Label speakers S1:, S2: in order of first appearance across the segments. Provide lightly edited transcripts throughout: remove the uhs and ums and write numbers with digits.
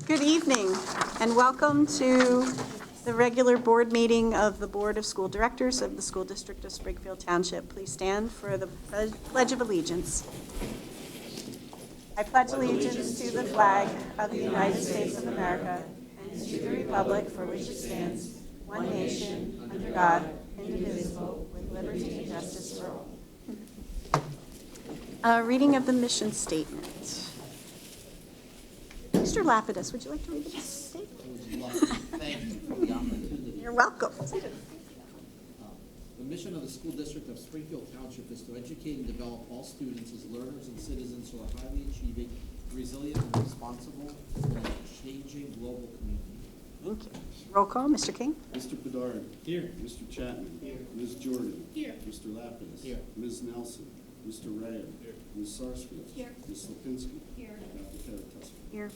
S1: Good evening, and welcome to the regular board meeting of the Board of School Directors of the School District of Springfield Township. Please stand for the Pledge of Allegiance. I pledge allegiance to the flag of the United States of America and to the republic for which it stands, one nation, under God, indivisible, with liberty and justice for all. Reading of the mission statement. Mr. Lapidus, would you like to read the mission statement?
S2: Thank you for the opportunity.
S1: You're welcome.
S2: The mission of the School District of Springfield Township is to educate and develop all students as learners and citizens who are highly achieving, resilient, and responsible in a changing global community.
S1: Thank you. Roll call, Mr. King.
S3: Mr. Bedard.
S2: Here.
S3: Mr. Chapman.
S2: Here.
S3: Ms. Jordan.
S2: Here.
S3: Mr. Lapidus.
S2: Here.
S3: Ms. Nelson. Mr. Rea.
S2: Here.
S3: Ms. Sarsfield.
S4: Here.
S3: Ms. Lipinski.
S4: Here.
S3: Dr. Teretuski.
S1: Here.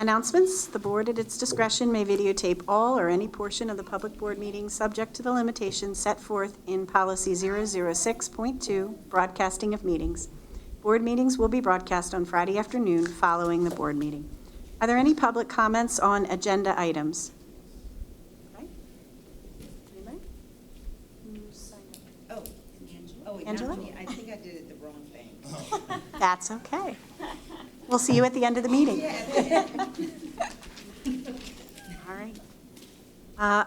S1: Announcements. The board at its discretion may videotape all or any portion of the public board meeting subject to the limitations set forth in Policy 006.2, Broadcasting of Meetings. Board meetings will be broadcast on Friday afternoon following the board meeting. Are there any public comments on agenda items? Okay. Anybody?
S4: Oh,
S1: Angela?
S4: not me. I think I did it the wrong thing.
S1: That's okay. We'll see you at the end of the meeting. All right.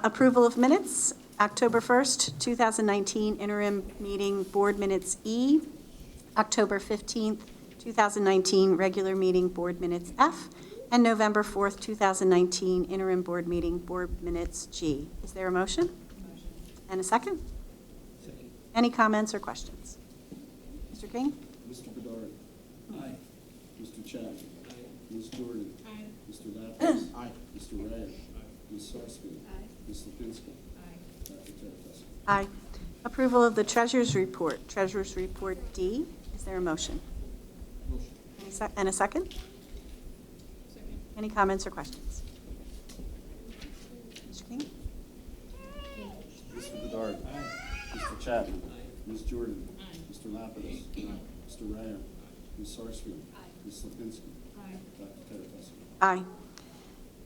S1: Approval of minutes, October 1st, 2019 interim meeting board minutes E, October 15th, 2019 regular meeting board minutes F, and November 4th, 2019 interim board meeting board minutes G. Is there a motion? Motion. And a second?
S2: Second.
S1: Any comments or questions? Mr. King?
S3: Mr. Bedard.
S2: Aye.
S3: Mr. Chapman.
S2: Aye.
S3: Ms. Jordan.
S4: Aye.
S3: Mr. Lapidus.
S2: Aye.
S3: Mr. Rea. Ms. Sarsfield.
S4: Aye.
S3: Ms. Lipinski.
S4: Aye.
S3: Dr. Teretuski.
S1: Aye. Approval of the Treasurer's Report, Treasurer's Report D. Is there a motion?
S2: Motion.
S1: And a second?
S4: Second.
S1: Any comments or questions? Mr. King?
S3: Mr. Bedard.
S2: Aye.
S3: Mr. Chapman.
S2: Aye.
S3: Ms. Jordan.
S4: Aye.
S3: Mr. Lapidus. Mr. Rea. Ms. Sarsfield.
S4: Aye.
S3: Ms. Lipinski.
S4: Aye.
S3: Dr. Teretuski.
S1: Aye.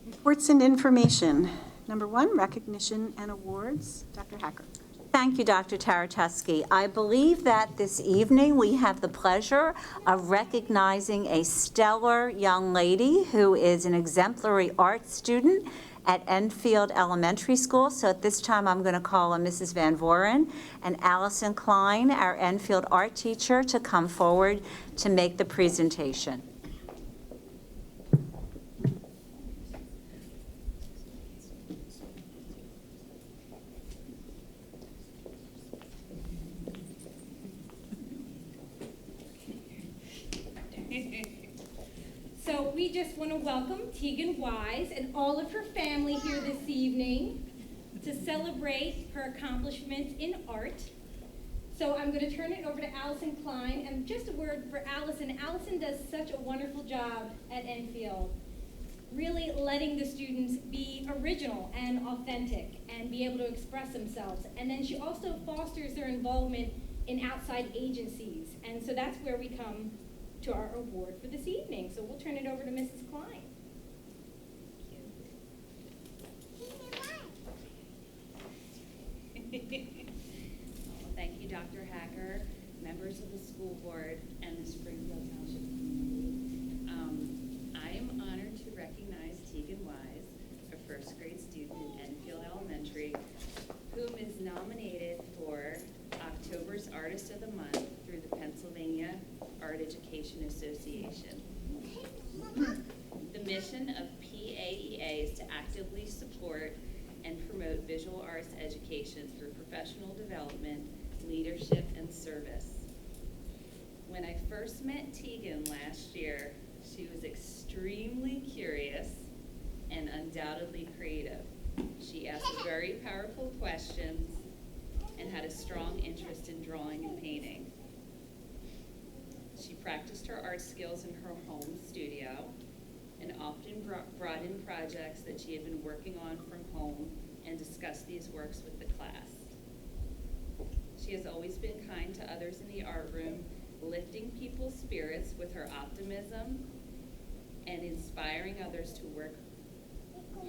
S1: Reports and information. Number 1, recognition and awards. Dr. Hacker.
S5: Thank you, Dr. Teretuski. I believe that this evening we have the pleasure of recognizing a stellar young lady who is an exemplary art student at Enfield Elementary School. So at this time, I'm going to call on Mrs. Van Voren and Allison Klein, our Enfield art teacher, to come forward to make the presentation.
S6: So we just want to welcome Tegan Wise and all of her family here this evening to celebrate her accomplishments in art. So I'm going to turn it over to Allison Klein, and just a word for Allison. Allison does such a wonderful job at Enfield, really letting the students be original and authentic and be able to express themselves. And then she also fosters their involvement in outside agencies, and so that's where we come to our award for this evening. So we'll turn it over to Mrs. Klein.
S7: Thank you, Dr. Hacker, members of the school board, and the Springfield Township community. I am honored to recognize Tegan Wise, a first grade student at Enfield Elementary, whom is nominated for October's Artist of the Month through the Pennsylvania Art Education Association. The mission of PAEA is to actively support and promote visual arts education through professional development, leadership, and service. When I first met Tegan last year, she was extremely curious and undoubtedly creative. She asked very powerful questions and had a strong interest in drawing and painting. She practiced her art skills in her home studio and often brought in projects that she had been working on from home and discussed these works with the class. She has always been kind to others in the art room, lifting people's spirits with her optimism and inspiring others to work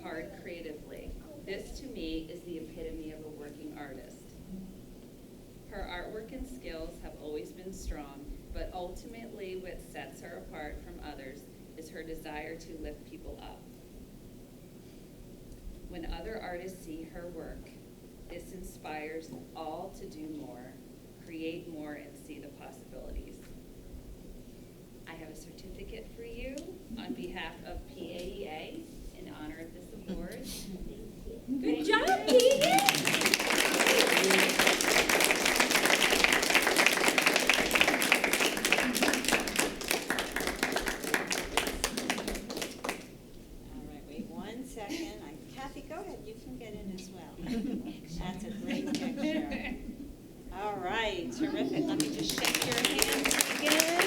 S7: hard creatively. This, to me, is the epitome of a working artist. Her artwork and skills have always been strong, but ultimately what sets her apart from others is her desire to lift people up. When other artists see her work, this inspires all to do more, create more, and see the possibilities. I have a certificate for you on behalf of PAEA in honor of this award.
S6: Good job, Tegan!
S8: All right, wait 1 second. Kathy, go ahead, you can get in as well. That's a great picture. All right, terrific. Let me just shake your hands again.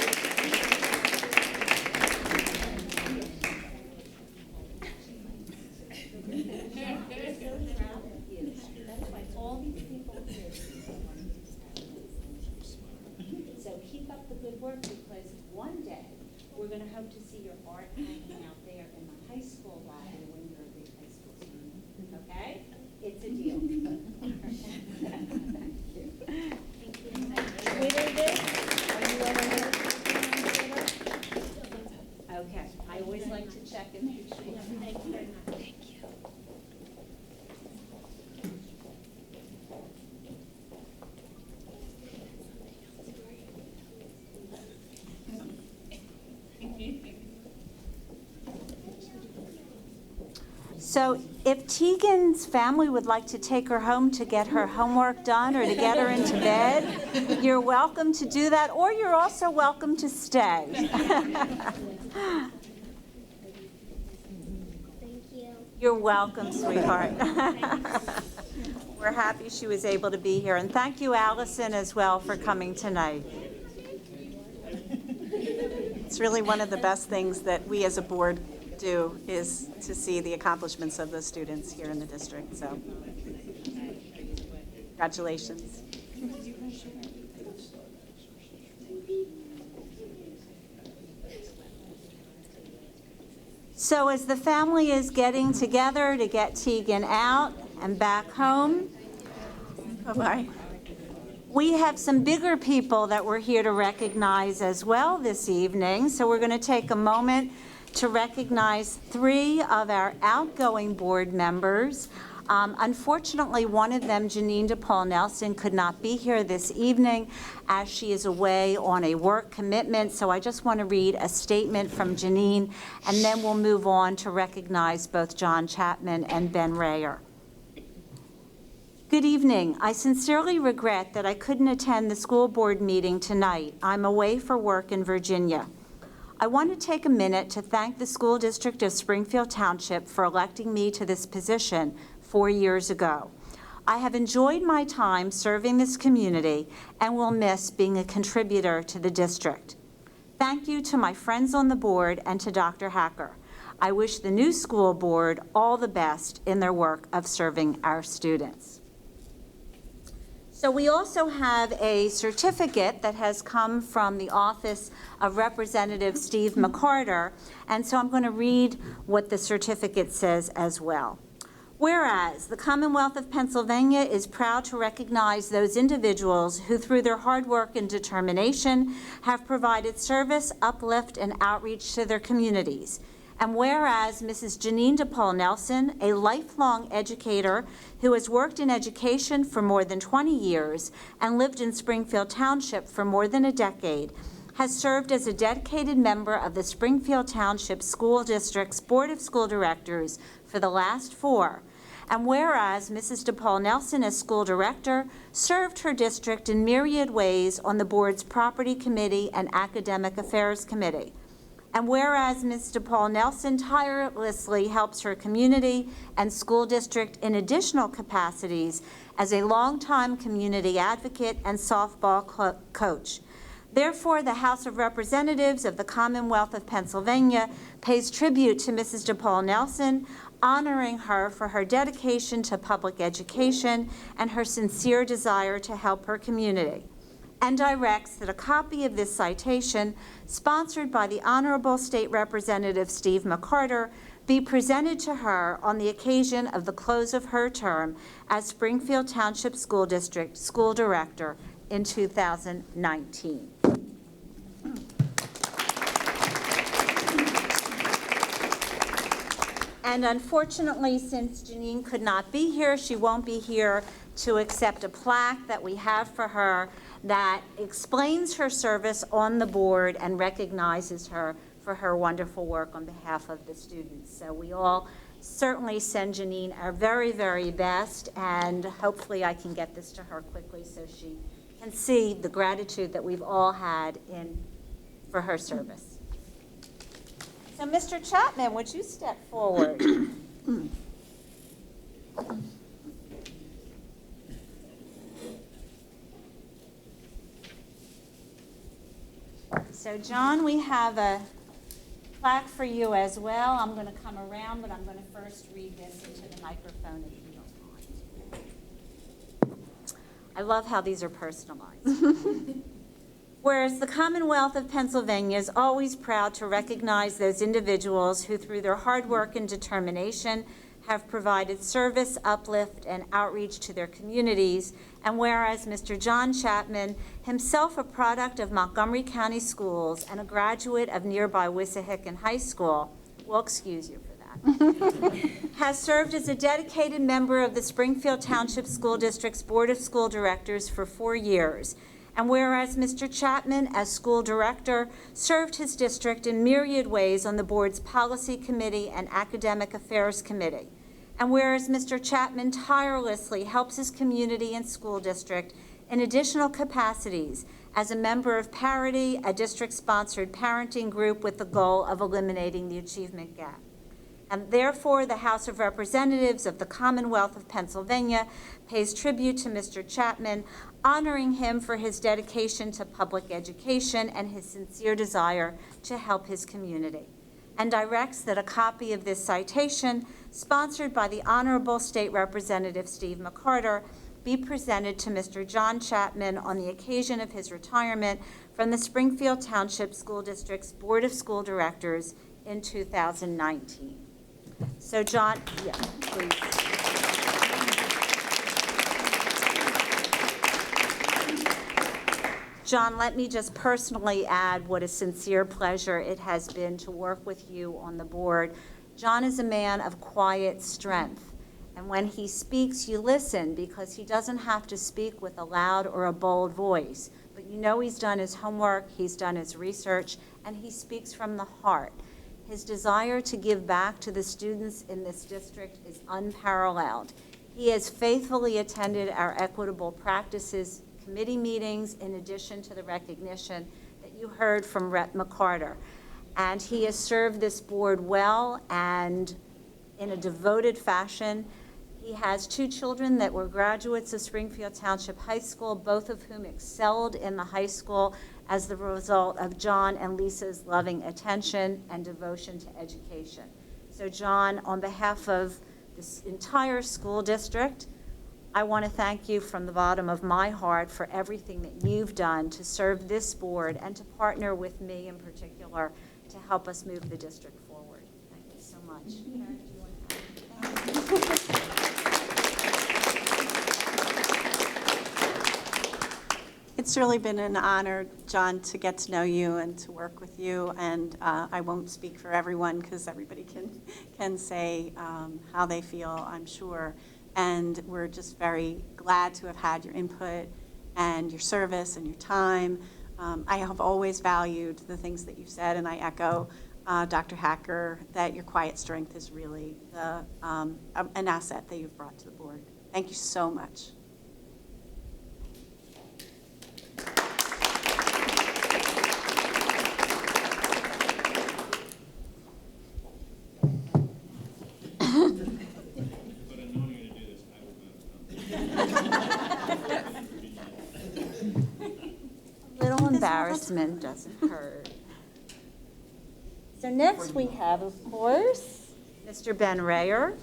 S5: That's why all these people here. So keep up the good work, because one day we're going to hope to see your art hanging out there in the high school lobby when you're a big high school student. Okay? It's a deal. Twitter this? Are you over here? Okay. I always like to check and make sure. Thank you very much. Thank you. So if Tegan's family would like to take her home to get her homework done or to get her into bed, you're welcome to do that, or you're also welcome to stay.
S9: Thank you.
S5: You're welcome, sweetheart. We're happy she was able to be here. And thank you, Allison, as well, for coming tonight.
S1: It's really one of the best things that we as a board do, is to see the accomplishments of the students here in the district. So congratulations.
S5: So as the family is getting together to get Tegan out and back home,
S1: Bye-bye.
S5: we have some bigger people that we're here to recognize as well this evening. So we're going to take a moment to recognize 3 of our outgoing board members. Unfortunately, one of them, Janine Depaul Nelson, could not be here this evening as she is away on a work commitment. So I just want to read a statement from Janine, and then we'll move on to recognize both John Chapman and Ben Rayer. Good evening. I sincerely regret that I couldn't attend the school board meeting tonight. I'm away for work in Virginia. I want to take a minute to thank the school district of Springfield Township for electing me to this position 4 years ago. I have enjoyed my time serving this community and will miss being a contributor to the district. Thank you to my friends on the board and to Dr. Hacker. I wish the new school board all the best in their work of serving our students. So we also have a certificate that has come from the office of Representative Steve McCarter, and so I'm going to read what the certificate says as well. Whereas the Commonwealth of Pennsylvania is proud to recognize those individuals who, through their hard work and determination, have provided service, uplift, and outreach to their communities. And whereas Mrs. Janine Depaul Nelson, a lifelong educator who has worked in education for more than 20 years and lived in Springfield Township for more than a decade, has served as a dedicated member of the Springfield Township School District's Board of School Directors for the last 4. And whereas Mrs. Depaul Nelson, as school director, served her district in myriad ways on the board's Property Committee and Academic Affairs Committee. And whereas Ms. Depaul Nelson tirelessly helps her community and school district in additional capacities as a longtime community advocate and softball coach. Therefore, the House of Representatives of the Commonwealth of Pennsylvania pays tribute to Mrs. Depaul Nelson, honoring her for her dedication to public education and her sincere desire to help her community. and directs that a copy of this citation, sponsored by the Honorable State Representative Steve McCarter, be presented to her on the occasion of the close of her term as Springfield Township School District School Director in 2019. And unfortunately, since Janine could not be here, she won't be here to accept a plaque that we have for her that explains her service on the board and recognizes her for her wonderful work on behalf of the students. So we all certainly send Janine our very, very best, and hopefully I can get this to her quickly so she can see the gratitude that we've all had for her service. So Mr. Chapman, would you step forward? So John, we have a plaque for you as well. I'm going to come around, but I'm going to first read this into the microphone if you don't mind. I love how these are personalized. Whereas the Commonwealth of Pennsylvania is always proud to recognize those individuals who, through their hard work and determination, have provided service, uplift, and outreach to their communities, and whereas Mr. John Chapman, himself a product of Montgomery County Schools and a graduate of nearby Wissahickon High School, we'll excuse you for that, has served as a dedicated member of the Springfield Township School District's Board of School Directors for 4 years. And whereas Mr. Chapman, as school director, served his district in myriad ways on the board's policy committee and academic affairs committee. And whereas Mr. Chapman tirelessly helps his community and school district in additional capacities as a member of Parity, a district-sponsored parenting group with the goal of eliminating the achievement gap. And therefore, the House of Representatives of the Commonwealth of Pennsylvania pays tribute to Mr. Chapman, honoring him for his dedication to public education and his sincere desire to help his community, and directs that a copy of this citation, sponsored by the Honorable State Representative Steve McCarter, be presented to Mr. John Chapman on the occasion of his retirement from the Springfield Township School District's Board of School Directors in 2019. So John, yeah, please. John, let me just personally add what a sincere pleasure it has been to work with you on the board. John is a man of quiet strength, and when he speaks, you listen because he doesn't have to speak with a loud or a bold voice, but you know he's done his homework, he's done his research, and he speaks from the heart. His desire to give back to the students in this district is unparalleled. He has faithfully attended our equitable practices committee meetings in addition to the recognition that you heard from Rep. McCarter. And he has served this board well and in a devoted fashion. He has 2 children that were graduates of Springfield Township High School, both of whom excelled in the high school as the result of John and Lisa's loving attention and devotion to education. So John, on behalf of this entire school district, I want to thank you from the bottom of my heart for everything that you've done to serve this board and to partner with me in particular to help us move the district forward. Thank you so much. Karen, do you want to add?
S1: It's really been an honor, John, to get to know you and to work with you. And I won't speak for everyone because everybody can say how they feel, I'm sure. And we're just very glad to have had your input and your service and your time. I have always valued the things that you've said, and I echo Dr. Hacker that your quiet strength is really an asset that you've brought to the board. Thank you so much.
S5: Embarrassment doesn't hurt. So next we have, of course, Mr. Ben Rayer.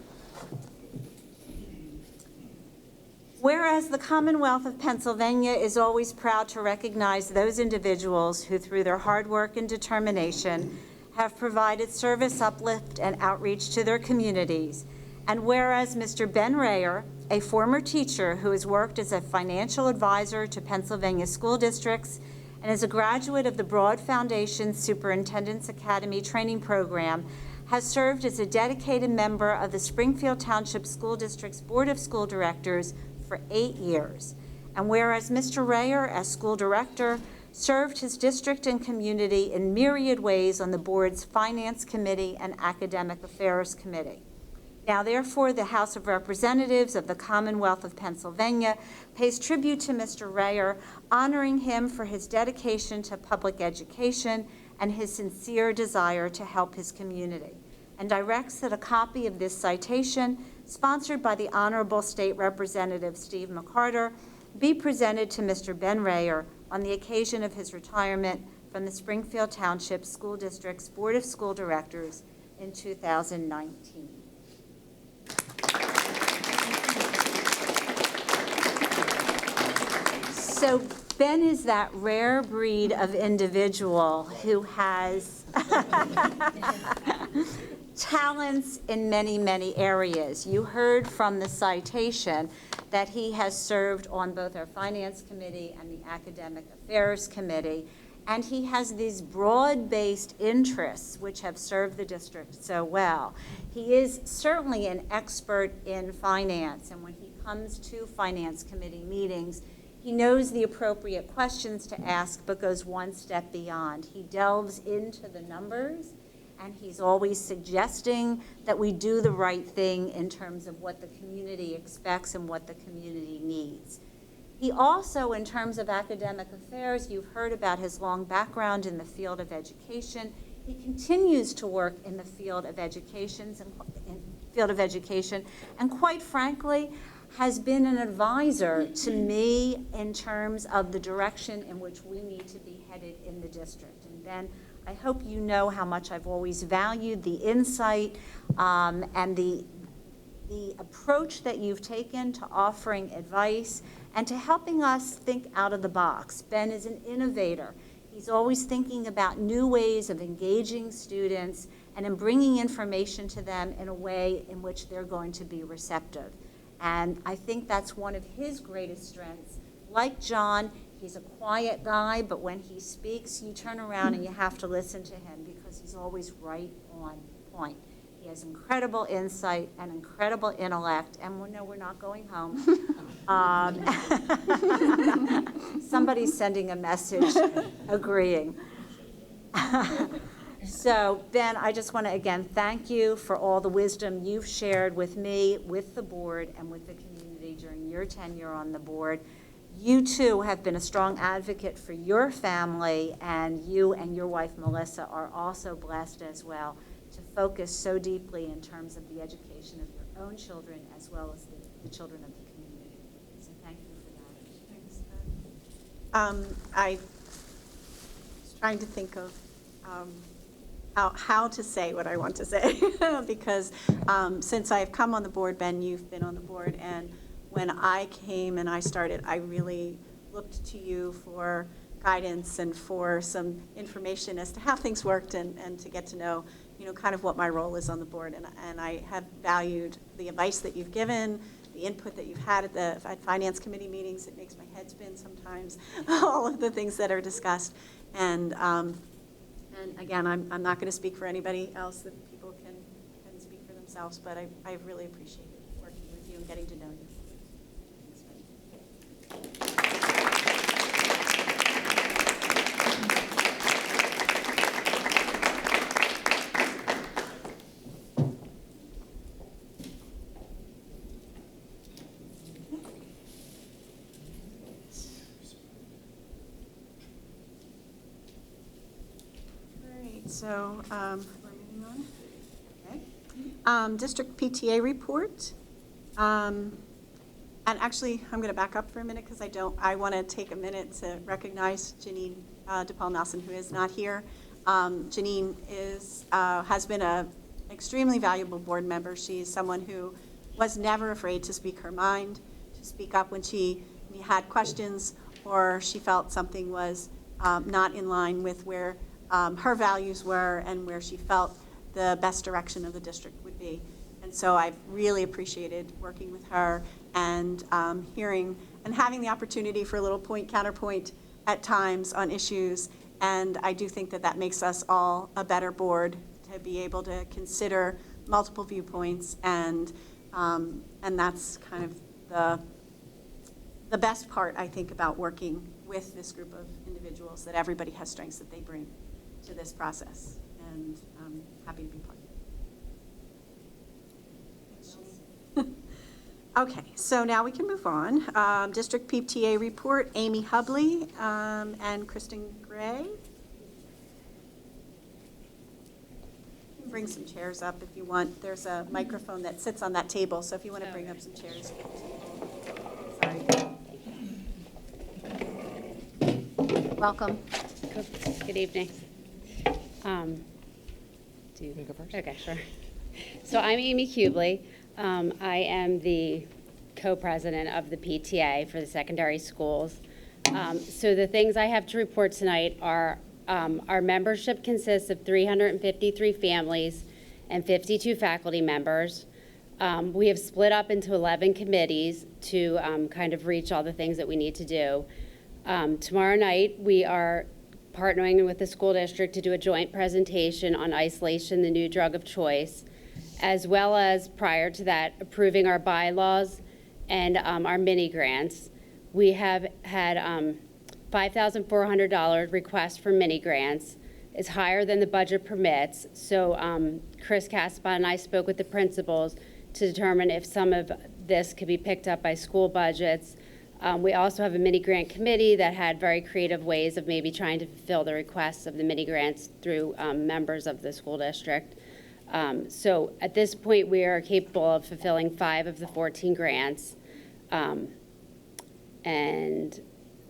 S5: Whereas the Commonwealth of Pennsylvania is always proud to recognize those individuals who, through their hard work and determination, have provided service, uplift, and outreach to their communities. And whereas Mr. Ben Rayer, a former teacher who has worked as a financial advisor to Pennsylvania school districts and is a graduate of the Broad Foundation Superintendent's Academy training program, has served as a dedicated member of the Springfield Township School District's Board of School Directors for 8 years. And whereas Mr. Rayer, as school director, served his district and community in myriad ways on the board's Finance Committee and Academic Affairs Committee. Now, therefore, the House of Representatives of the Commonwealth of Pennsylvania pays tribute to Mr. Rayer, honoring him for his dedication to public education and his sincere desire to help his community, and directs that a copy of this citation, sponsored by the Honorable State Representative Steve McCarter, be presented to Mr. Ben Rayer on the occasion of his retirement from the Springfield Township School District's Board of School Directors in 2019. So Ben is that rare breed of individual who has talents in many, many areas. You heard from the citation that he has served on both our Finance Committee and the Academic Affairs Committee, and he has these broad-based interests which have served the district so well. He is certainly an expert in finance, and when he comes to Finance Committee meetings, he knows the appropriate questions to ask, but goes one step beyond. He delves into the numbers, and he's always suggesting that we do the right thing in terms of what the community expects and what the community needs. He also, in terms of academic affairs, you've heard about his long background in the field of education. He continues to work in the field of education, and quite frankly, has been an advisor to me in terms of the direction in which we need to be headed in the district. And Ben, I hope you know how much I've always valued the insight and the approach that you've taken to offering advice and to helping us think out of the box. Ben is an innovator. He's always thinking about new ways of engaging students and in bringing information to them in a way in which they're going to be receptive. And I think that's one of his greatest strengths. Like John, he's a quiet guy, but when he speaks, you turn around and you have to listen to him because he's always right on point. He has incredible insight and incredible intellect, and no, we're not going home. Somebody's sending a message agreeing. So, Ben, I just want to again thank you for all the wisdom you've shared with me, with the board, and with the community during your tenure on the board. You, too, have been a strong advocate for your family, and you and your wife, Melissa, are also blessed as well to focus so deeply in terms of the education of your own children as well as the children of the community. So thank you for that.
S1: Thanks, Ben. I was trying to think of how to say what I want to say because since I've come on the board, Ben, you've been on the board, and when I came and I started, I really looked to you for guidance and for some information as to how things worked and to get to know, kind of what my role is on the board. And I have valued the advice that you've given, the input that you've had at Finance Committee meetings. It makes my head spin sometimes, all of the things that are discussed. And again, I'm not going to speak for anybody else. That people can speak for themselves, but I really appreciated working with you and getting to know you. Thanks, Ben. So we're moving on. Okay. District PTA report. And actually, I'm going to back up for a minute because I want to take a minute to recognize Janine Depaul Nelson, who is not here. Janine has been an extremely valuable board member. She's someone who was never afraid to speak her mind, speak up when she had questions or she felt something was not in line with where her values were and where she felt the best direction of the district would be. And so I've really appreciated working with her and hearing and having the opportunity for a little point counterpoint at times on issues. And I do think that that makes us all a better board to be able to consider multiple viewpoints, and that's kind of the best part, I think, about working with this group of individuals, that everybody has strengths that they bring to this process, and I'm happy to be part of it. Okay, so now we can move on. District PTA report, Amy Hubley and Kristen Gray. Bring some chairs up if you want. There's a microphone that sits on that table, so if you want to bring up some chairs. Sorry. Welcome.
S10: Good evening. Do you go first? Okay, sure. So I'm Amy Hubley. I am the co-president of the PTA for the secondary schools. So the things I have to report tonight are our membership consists of 353 families and 52 faculty members. We have split up into 11 committees to kind of reach all the things that we need to do. Tomorrow night, we are partnering with the school district to do a joint presentation on isolation, the new drug of choice, as well as, prior to that, approving our bylaws and our mini grants. We have had $5,400 request for mini grants. Is higher than the budget permits. So Chris Caspon and I spoke with the principals to determine if some of this could be picked up by school budgets. We also have a mini grant committee that had very creative ways of maybe trying to fulfill the requests of the mini grants through members of the school district. So at this point, we are capable of fulfilling 5 of the 14 grants. And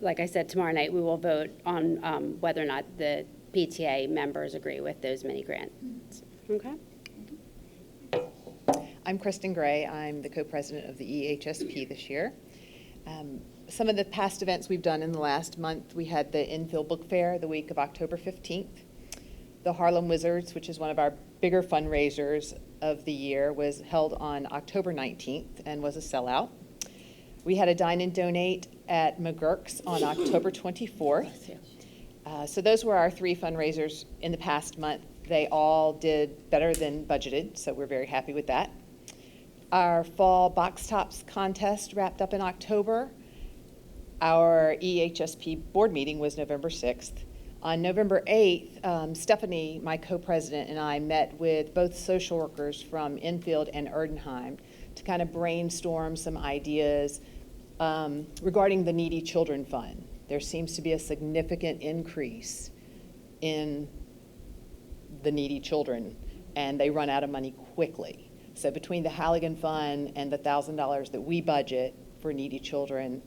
S10: like I said, tomorrow night, we will vote on whether or not the PTA members agree with those mini grants. Okay?
S11: I'm Kristen Gray. I'm the co-president of the EHSP this year. Some of the past events we've done in the last month, we had the Enfield Book Fair the week of October 15th. The Harlem Wizards, which is one of our bigger fundraisers of the year, was held on October 19th and was a sellout. We had a dine and donate at McGurk's on October 24th. So those were our 3 fundraisers in the past month. They all did better than budgeted, so we're very happy with that. Our fall box tops contest wrapped up in October. Our EHSP board meeting was November 6th. On November 8th, Stephanie, my co-president, and I met with both social workers from Enfield and Erdenheim to kind of brainstorm some ideas regarding the Needy Children Fund. There seems to be a significant increase in the needy children, and they run out of money quickly. So between the Halligan Fund and the $1,000 that we budget for needy children,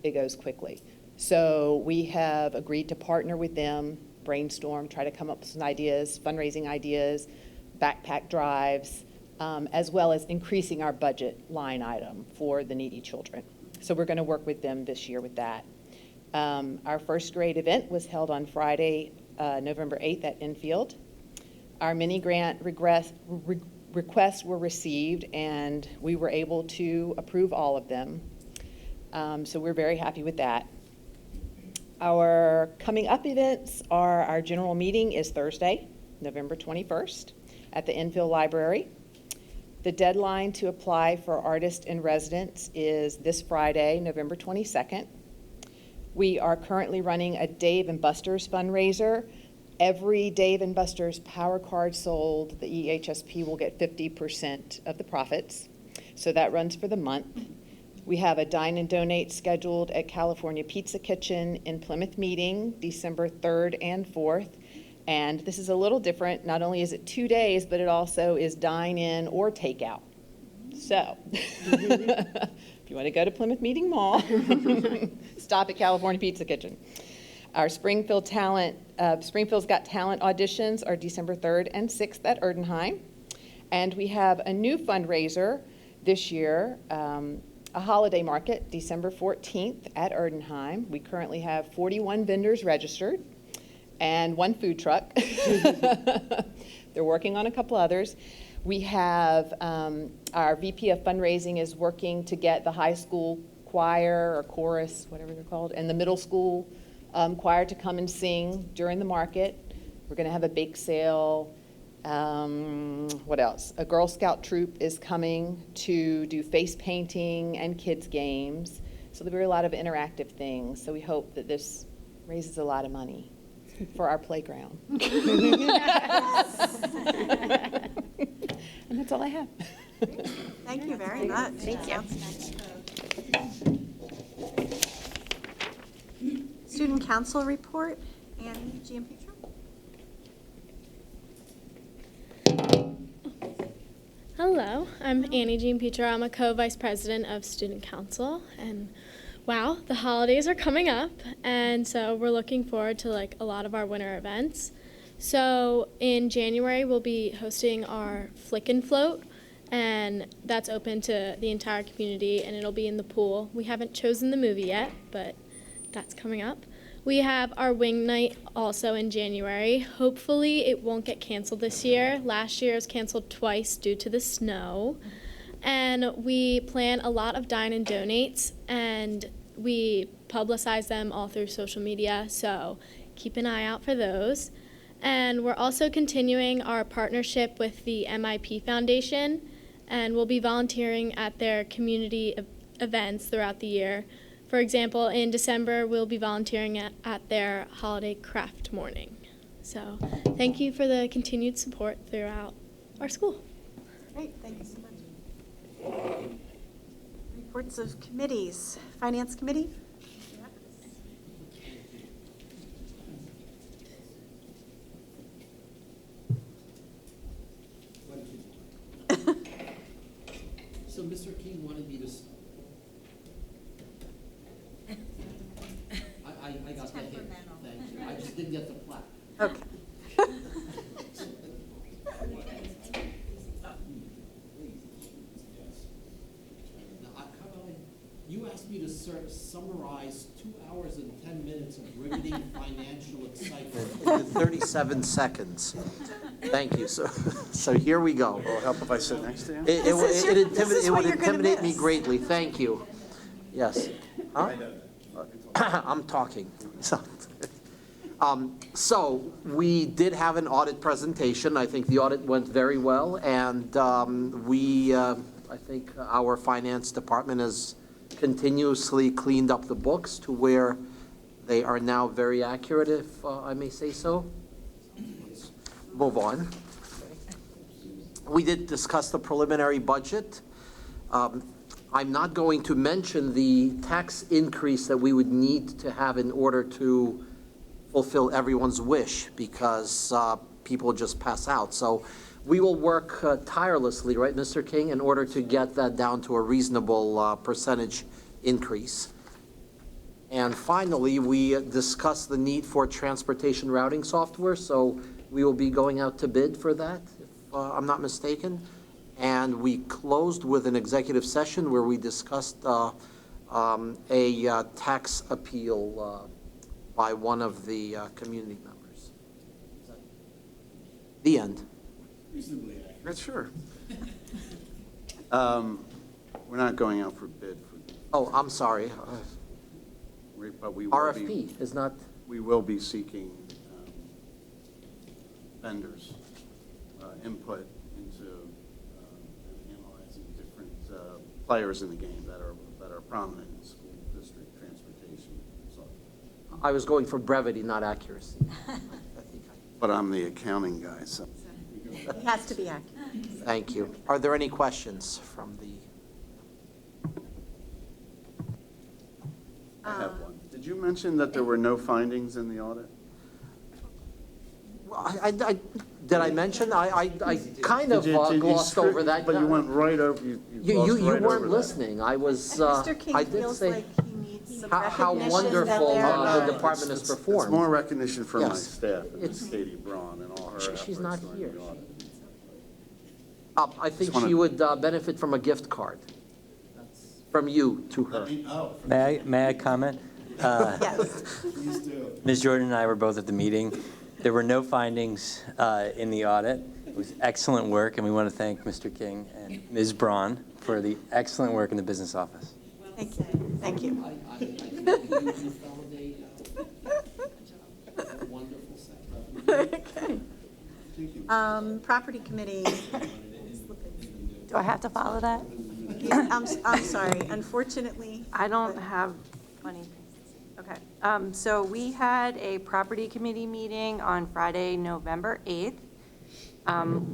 S11: it goes quickly. So we have agreed to partner with them, brainstorm, try to come up with some ideas, fundraising ideas, backpack drives, as well as increasing our budget line item for the needy children. So we're going to work with them this year with that. Our first grade event was held on Friday, November 8th at Enfield. Our mini grant requests were received, and we were able to approve all of them. So we're very happy with that. Our coming up events are, our general meeting is Thursday, November 21st at the Enfield Library. The deadline to apply for artist in residence is this Friday, November 22nd. We are currently running a Dave & Buster's fundraiser. Every Dave & Buster's Power Card sold, the EHSP will get 50% of the profits. So that runs for the month. We have a dine and donate scheduled at California Pizza Kitchen in Plymouth Meeting, December 3rd and 4th. And this is a little different. Not only is it 2 days, but it also is dine-in or takeout. So if you want to go to Plymouth Meeting Mall, stop at California Pizza Kitchen. Our Springfield's Got Talent auditions are December 3rd and 6th at Erdenheim. And we have a new fundraiser this year. a holiday market, December 14th at Erdenheim. We currently have 41 vendors registered and 1 food truck. They're working on a couple others. We have our VP of fundraising is working to get the high school choir or chorus, whatever they're called, and the middle school choir to come and sing during the market. We're going to have a bake sale. What else? A Girl Scout troop is coming to do face painting and kids games. So there'll be a lot of interactive things. So we hope that this raises a lot of money for our playground. And that's all I have.
S1: Thank you very much.
S8: Thank you.
S1: Student Council report, Annie Giampietro.
S9: Hello, I'm Annie Giampietro. I'm a co-vice president of Student Council, and wow, the holidays are coming up, and so we're looking forward to like a lot of our winter events. So in January, we'll be hosting our Flick and Float, and that's open to the entire community, and it'll be in the pool. We haven't chosen the movie yet, but that's coming up. We have our wing night also in January. Hopefully it won't get canceled this year. Last year it was canceled twice due to the snow. And we plan a lot of dine and donates, and we publicize them all through social media, so keep an eye out for those. And we're also continuing our partnership with the MIP Foundation, and we'll be volunteering at their community events throughout the year. For example, in December, we'll be volunteering at their holiday craft morning. So thank you for the continued support throughout our school.
S1: Great, thank you so much. Reports of committees. Finance Committee?
S2: So Mr. King wanted me to, I got the hint, thank you. I just didn't get the plaque.
S1: Okay.
S2: Now, you asked me to summarize 2 hours and 10 minutes of riveting financial excitement into 37 seconds. Thank you. So here we go.
S3: Will it help if I sit next to you?
S1: This is what
S2: It would
S1: you're gonna
S2: intimidate me
S1: miss.
S2: greatly. Thank you. Yes. Huh? I'm talking. So we did have an audit presentation. I think the audit went very well, and I think our finance department has continuously cleaned up the books to where they are now very accurate, if I may say so. Let's move on. We did discuss the preliminary budget. I'm not going to mention the tax increase that we would need to have in order to fulfill everyone's wish, because people just pass out. So we will work tirelessly, right, Mr. King, in order to get that down to a reasonable percentage increase. And finally, we discussed the need for transportation routing software, so we will be going out to bid for that, if I'm not mistaken. And we closed with an executive session where we discussed a tax appeal by one of the community members. The end.
S3: Reasonably accurate. Sure. We're not going out for bid for.
S2: Oh, I'm sorry.
S3: But we will be.
S2: RFP is not.
S3: We will be seeking vendors' input into analyzing different players in the game that are prominent in school district transportation. So,
S2: I was going for brevity, not accuracy.
S3: but I'm the accounting guy, so.
S1: It has to be accurate.
S2: Thank you. Are there any questions from the?
S3: I have one. Did you mention that there were no findings in the audit?
S2: Well, did I mention? I kind of glossed over that.
S3: But you went right over. You glossed right over
S2: weren't
S3: that.
S2: listening. I was.
S1: Mr. King
S2: I did
S1: feels
S2: say
S1: like he needs some
S2: how
S1: recognition
S2: wonderful
S1: that
S2: the
S1: they're-
S2: department has
S3: It's
S2: performed.
S3: more recognition for my
S2: Yes.
S3: staff and
S2: It's-
S3: Ms. Katie Braun and all her efforts.
S2: She's not
S3: during
S2: here.
S3: the audit.
S2: I think
S3: Just wanna-
S2: she would benefit from a gift card. from you to her.
S12: May I comment?
S1: Yes.
S12: Ms. Jordan and I were both at the meeting. There were no findings in the audit. It was excellent work, and we want to thank Mr. King and Ms. Braun for the excellent work in the business office.
S1: Thank you. Thank you. Okay. Property committee.
S5: Do I have to follow that?
S1: I'm sorry. Unfortunately,
S13: I don't have funny. Okay. So we had a property committee meeting on Friday, November 8th.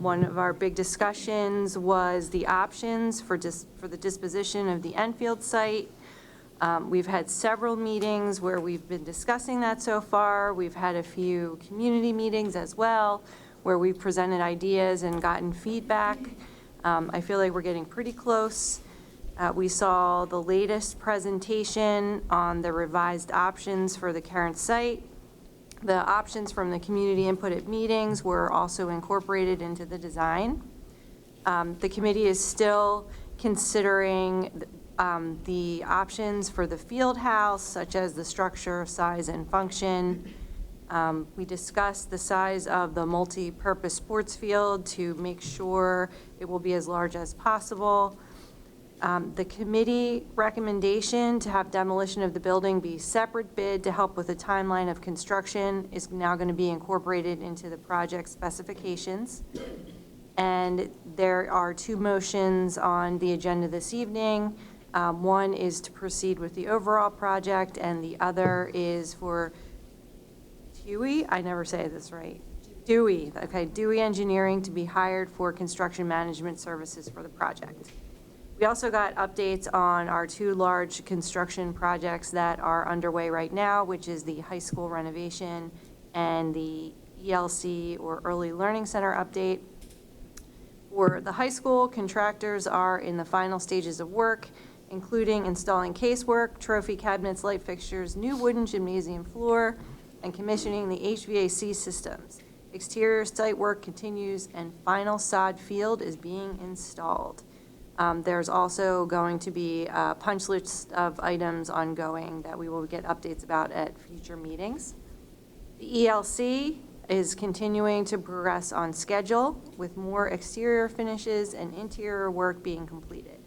S13: One of our big discussions was the options for the disposition of the Enfield site. We've had several meetings where we've been discussing that so far. We've had a few community meetings as well, where we've presented ideas and gotten feedback. I feel like we're getting pretty close. We saw the latest presentation on the revised options for the current site. The options from the community input at meetings were also incorporated into the design. The committee is still considering the options for the field house, such as the structure, size, and function. We discussed the size of the multi-purpose sports field to make sure it will be as large as possible. The committee recommendation to have demolition of the building be separate bid to help with the timeline of construction is now going to be incorporated into the project specifications. And there are two motions on the agenda this evening. One is to proceed with the overall project, and the other is for Dewey, I never say this right. Dewey, okay, Dewey Engineering to be hired for construction management services for the project. We also got updates on our two large construction projects that are underway right now, which is the high school renovation and the ELC, or Early Learning Center, update. For the high school, contractors are in the final stages of work, including installing casework, trophy cabinets, light fixtures, new wooden gymnasium floor, and commissioning the HVAC systems. Exterior site work continues, and final sod field is being installed. There's also going to be a punch list of items ongoing that we will get updates about at future meetings. The ELC is continuing to progress on schedule, with more exterior finishes and interior work being completed.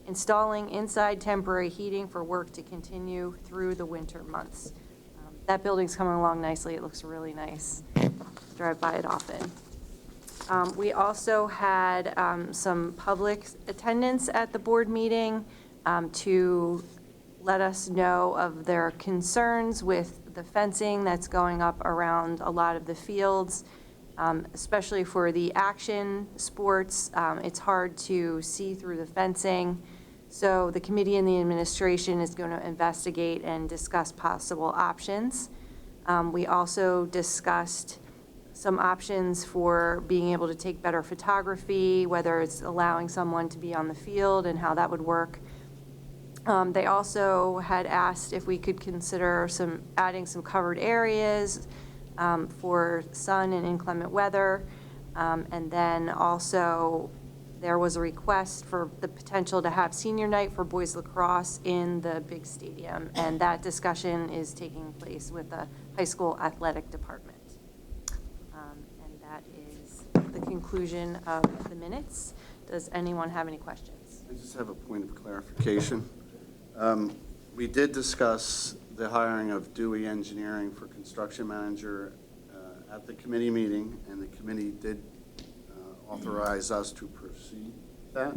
S13: Installing inside temporary heating for work to continue through the winter months. That building's coming along nicely. It looks really nice. Drive by it often. We also had some public attendance at the board meeting to let us know of their concerns with the fencing that's going up around a lot of the fields, especially for the action sports. It's hard to see through the fencing. So the committee and the administration is going to investigate and discuss possible options. We also discussed some options for being able to take better photography, whether it's allowing someone to be on the field and how that would work. They also had asked if we could consider adding some covered areas for sun and inclement weather. And then also there was a request for the potential to have senior night for boys lacrosse in the big stadium. And that discussion is taking place with the high school athletic department. And that is the conclusion of the minutes. Does anyone have any questions?
S3: I just have a point of clarification. We did discuss the hiring of Dewey Engineering for construction manager at the committee meeting, and the committee did authorize us to proceed with that.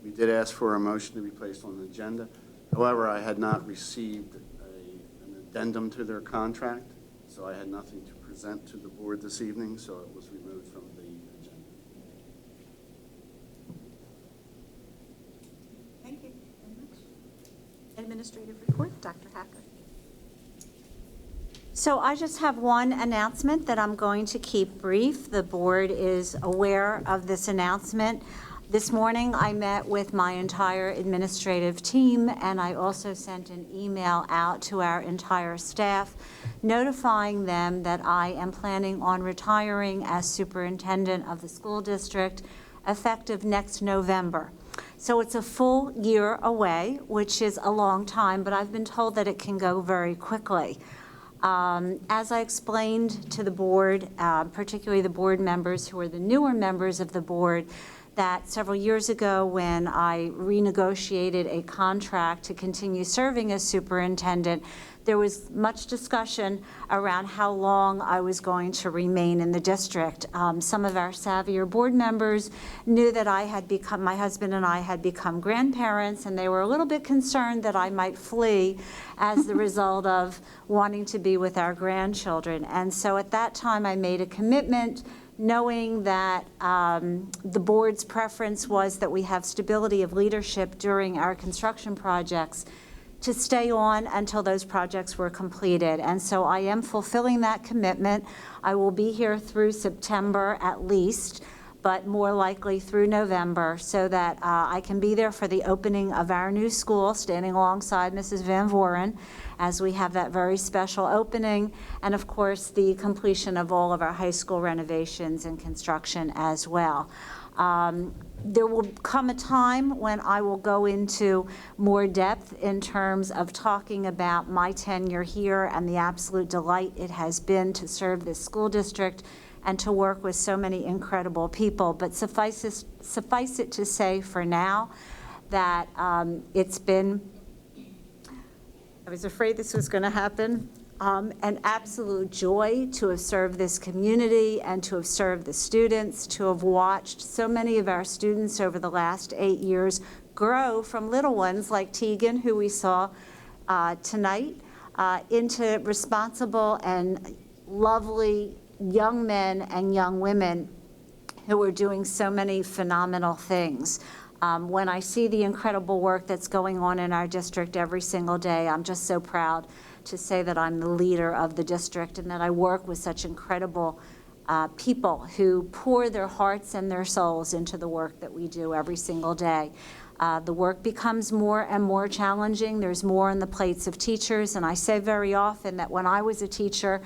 S3: We did ask for a motion to be placed on the agenda. However, I had not received an addendum to their contract, so I had nothing to present to the board this evening, so it was removed from the agenda.
S1: Thank you very much. Administrative report, Dr. Hacker.
S5: So I just have one announcement that I'm going to keep brief. The board is aware of this announcement. This morning, I met with my entire administrative team, and I also sent an email out to our entire staff notifying them that I am planning on retiring as superintendent of the school district effective next November. So it's a full year away, which is a long time, but I've been told that it can go very quickly. As I explained to the board, particularly the board members who are the newer members of the board, that several years ago when I renegotiated a contract to continue serving as superintendent, there was much discussion around how long I was going to remain in the district. Some of our savvier board members knew that my husband and I had become grandparents, and they were a little bit concerned that I might flee as the result of wanting to be with our grandchildren. And so at that time, I made a commitment, knowing that the board's preference was that we have stability of leadership during our construction projects, to stay on until those projects were completed. And so I am fulfilling that commitment. I will be here through September at least, but more likely through November, so that I can be there for the opening of our new school, standing alongside Mrs. Van Voren, as we have that very special opening, and of course the completion of all of our high school renovations and construction as well. There will come a time when I will go into more depth in terms of talking about my tenure here and the absolute delight it has been to serve this school district and to work with so many incredible people. But suffice it to say for now that it's been, I was afraid this was going to happen, an absolute joy to have served this community and to have served the students, to have watched so many of our students over the last 8 years grow from little ones like Tegan, who we saw tonight, into responsible and lovely young men and young women who are doing so many phenomenal things. When I see the incredible work that's going on in our district every single day, I'm just so proud to say that I'm the leader of the district and that I work with such incredible people who pour their hearts and their souls into the work that we do every single day. The work becomes more and more challenging. There's more on the plates of teachers, and I say very often that when I was a teacher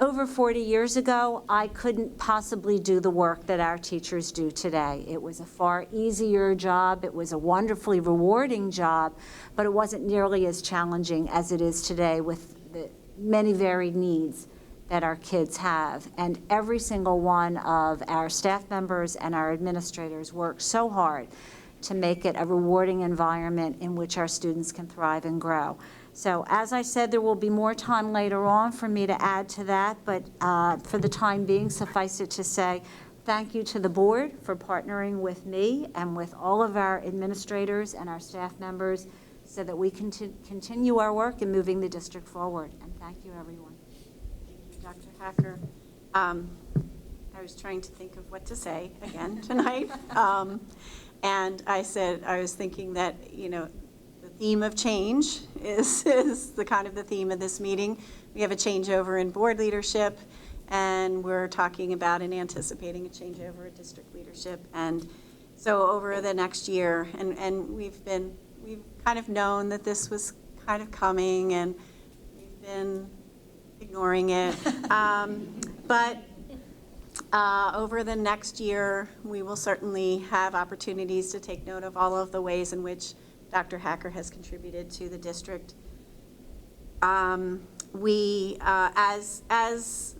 S5: over 40 years ago, I couldn't possibly do the work that our teachers do today. It was a far easier job. It was a wonderfully rewarding job, but it wasn't nearly as challenging as it is today with the many varied needs that our kids have. And every single one of our staff members and our administrators work so hard to make it a rewarding environment in which our students can thrive and grow. So as I said, there will be more time later on for me to add to that, but for the time being, suffice it to say, thank you to the board for partnering with me and with all of our administrators and our staff members so that we can continue our work in moving the district forward. And thank you, everyone.
S1: Thank you, Dr. Hacker. I was trying to think of what to say again tonight. And I was thinking that, the theme of change is the kind of the theme of this meeting. We have a changeover in board leadership, and we're talking about and anticipating a changeover in district leadership. And so over the next year, and we've kind of known that this was kind of coming, and we've been ignoring it. But over the next year, we will certainly have opportunities to take note of all of the ways in which Dr. Hacker has contributed to the district. As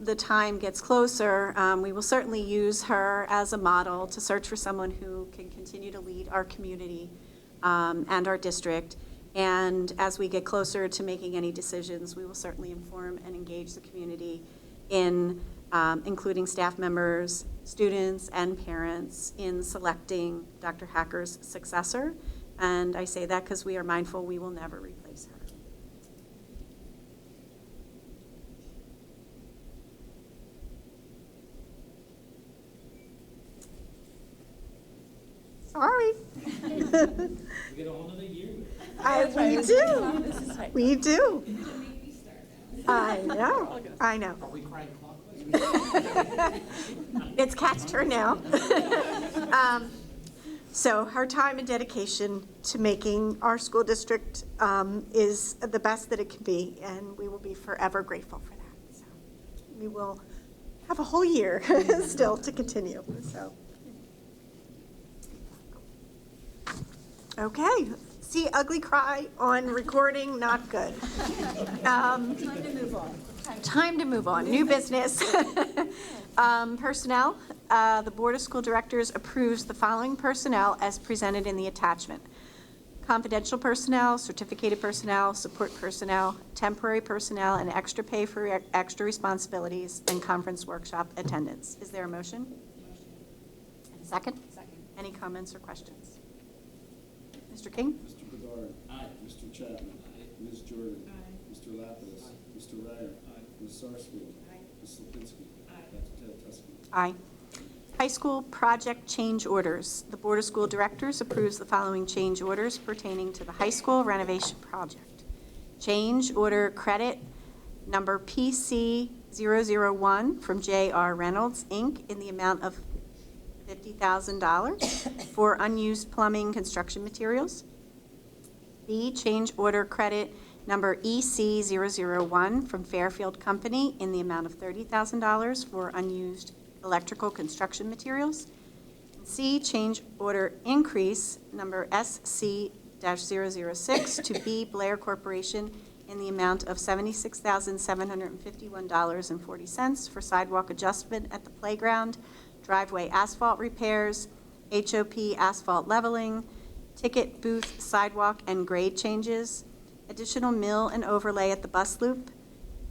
S1: the time gets closer, we will certainly use her as a model to search for someone who can continue to lead our community and our district. And as we get closer to making any decisions, we will certainly inform and engage the community in including staff members, students, and parents in selecting Dr. Hacker's successor. And I say that because we are mindful we will never replace her. Sorry.
S14: We get a whole nother year.
S1: We do. We do. I know.
S2: Are we crying clockwise?
S1: It's Kat's turn now. So her time and dedication to making our school district is the best that it can be, and we will be forever grateful for that. So we will have a whole year still to continue. So. Okay, see ugly cry on recording, not good. Time to move on. Time to move on, new business. Personnel, the Board of School Directors approves the following personnel as presented in the attachment. Confidential personnel, certificated personnel, support personnel, temporary personnel, and extra pay for extra responsibilities, and conference workshop attendance. Is there a motion? And a second? Second. Any comments or questions? Mr. King?
S15: Mr. Bedard. Aye. Mr. Chapman. Aye. Ms. Jordan. Aye. Mr. Lapidus. Aye. Mr. Ryer. Aye. Ms. Sarsfield. Aye. Ms. Lipinski. Aye. Dr. Ted.
S1: Aye. High school project change orders. The Board of School Directors approves the following change orders pertaining to the high school renovation project. Change order credit number PC001 from J.R. Reynolds, Inc. in the amount of $50,000 for unused plumbing construction materials. B, change order credit number EC001 from Fairfield Company in the amount of $30,000 for unused electrical construction materials. C, change order increase number SC-006 to B, Blair Corporation in the amount of $76,751.40 for sidewalk adjustment at the playground, driveway asphalt repairs, HOP asphalt leveling, ticket booth sidewalk and grade changes, additional mill and overlay at the bus loop,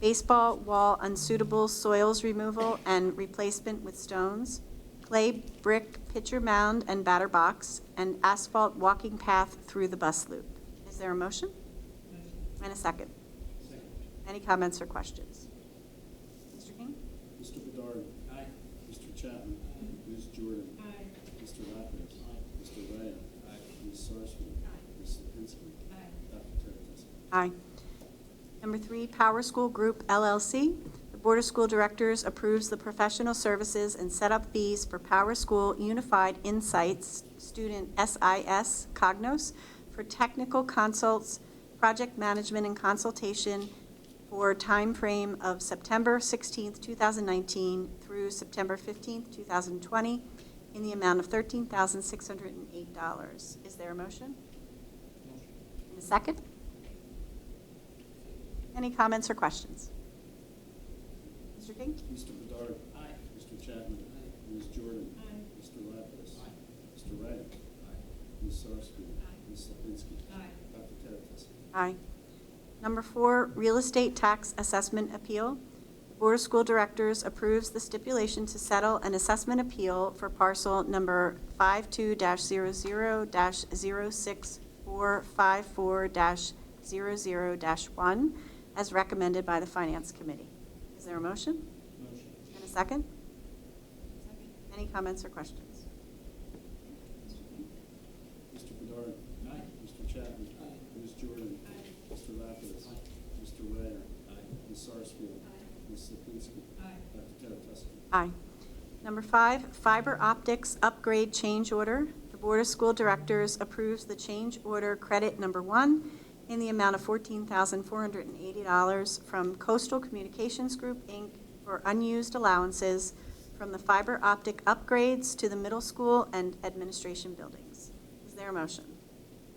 S1: baseball wall unsuitable soils removal and replacement with stones, clay brick pitcher mound and batter box, and asphalt walking path through the bus loop. Is there a motion? And a second.
S15: Second.
S1: Any comments or questions? Mr. King?
S15: Mr. Bedard. Aye. Mr. Chapman. Aye. Ms. Jordan. Aye. Mr. Lapidus. Aye. Mr. Ryer. Aye. Ms. Sarsfield. Aye. Ms. Lipinski. Aye. Dr. Ted.
S1: Aye. Number 3, Power School Group LLC. The Board of School Directors approves the professional services and setup fees for Power School Unified Insights student SIS Cognos for technical consults, project management and consultation for a time frame of September 16th, 2019 through September 15th, 2020 in the amount of $13,608. Is there a motion? And a second? Any comments or questions? Mr. King?
S15: Mr. Bedard. Aye. Mr. Chapman. Aye. Ms. Jordan. Aye. Mr. Lapidus. Aye. Mr. Ryer. Aye. Ms. Sarsfield. Aye. Ms. Lipinski. Aye. Dr. Ted.
S1: Aye. Number 4, Real Estate Tax Assessment Appeal. The Board of School Directors approves the stipulation to settle an assessment appeal for parcel number 52-0064540-00-1 as recommended by the Finance Committee. Is there a motion?
S15: Motion.
S1: And a second? Second. Any comments or questions?
S15: Mr. Bedard. Aye. Mr. Chapman. Aye. Ms. Jordan. Aye. Mr. Lapidus. Aye. Mr. Ryer. Aye. Ms. Sarsfield. Aye. Ms. Lipinski. Aye. Dr. Ted.
S1: Aye. Number 5, Fiber Optics Upgrade Change Order. The Board of School Directors approves the change order credit number 1 in the amount of $14,480 from Coastal Communications Group, Inc. for unused allowances from the fiber optic upgrades to the middle school and administration buildings. Is there a motion?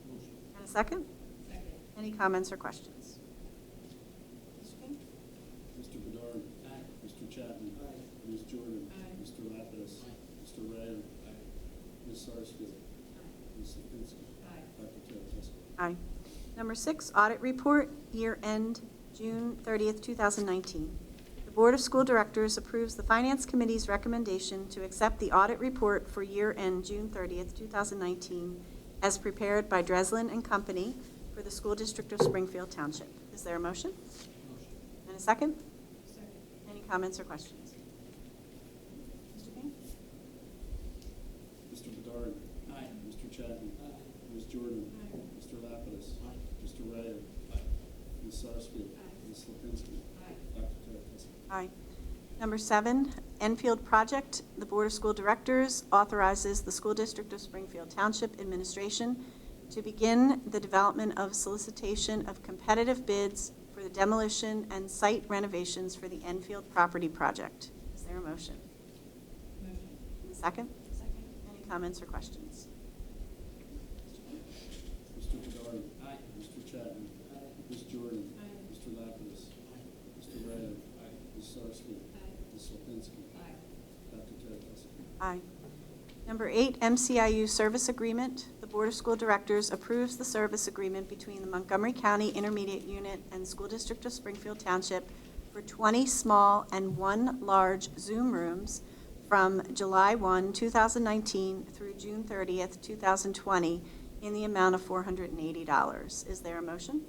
S15: Motion.
S1: And a second?
S15: Second.
S1: Any comments or questions? Mr. King?
S15: Mr. Bedard. Aye. Mr. Chapman. Aye. Ms. Jordan. Aye. Mr. Lapidus. Aye. Mr. Ryer. Aye. Ms. Sarsfield. Aye. Ms. Lipinski. Aye. Dr. Ted.
S1: Aye. Number 6, Audit Report, year end, June 30th, 2019. The Board of School Directors approves the Finance Committee's recommendation to accept the audit report for year end, June 30th, 2019, as prepared by Dreslin and Company for the School District of Springfield Township. Is there a motion?
S15: Motion.
S1: And a second?
S15: Second.
S1: Any comments or questions? Mr. King?
S15: Mr. Bedard. Aye. Mr. Chapman. Aye. Ms. Jordan. Aye. Mr. Lapidus. Aye. Mr. Ryer. Aye. Ms. Sarsfield. Aye. Ms. Lipinski. Aye. Dr. Ted.
S1: Aye. Number 7, Enfield Project. The Board of School Directors authorizes the School District of Springfield Township Administration to begin the development of solicitation of competitive bids for the demolition and site renovations for the Enfield property project. Is there a motion? Motion. And a second? Second. Any comments or questions?
S15: Jordan. Mr. Lapidus. Mr. Ray. Ms. Sarsfield. Ms. Lipinski. Dr. Teravasik.
S1: Aye. Number 8, MCIU Service Agreement. The Board of School Directors approves the service agreement between the Montgomery County Intermediate Unit and School District of Springfield Township for 20 small and 1 large Zoom rooms from July 1, 2019 through June 30th, 2020 in the amount of $480. Is there a motion?